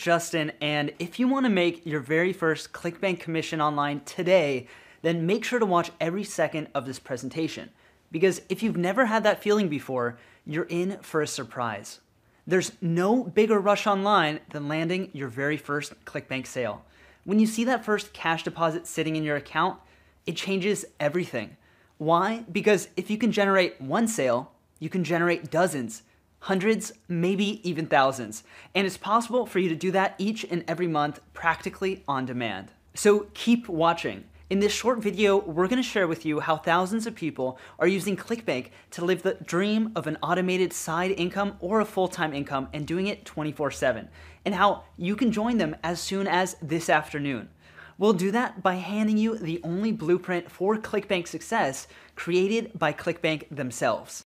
Justin, and if you want to make your very first ClickBank commission online today, then make sure to watch every second of this presentation. Because if you've never had that feeling before, you're in for a surprise. There's no bigger rush online than landing your very first ClickBank sale. When you see that first cash deposit sitting in your account, it changes everything. Why? Because if you can generate one sale, you can generate dozens, hundreds, maybe even thousands. And it's possible for you to do that each and every month practically on demand. So keep watching. In this short video, we're going to share with you how thousands of people are using ClickBank to live the dream of an automated side income or a full-time income and doing it 24/7, and how you can join them as soon as this afternoon. We'll do that by handing you the only blueprint for ClickBank success created by ClickBank themselves.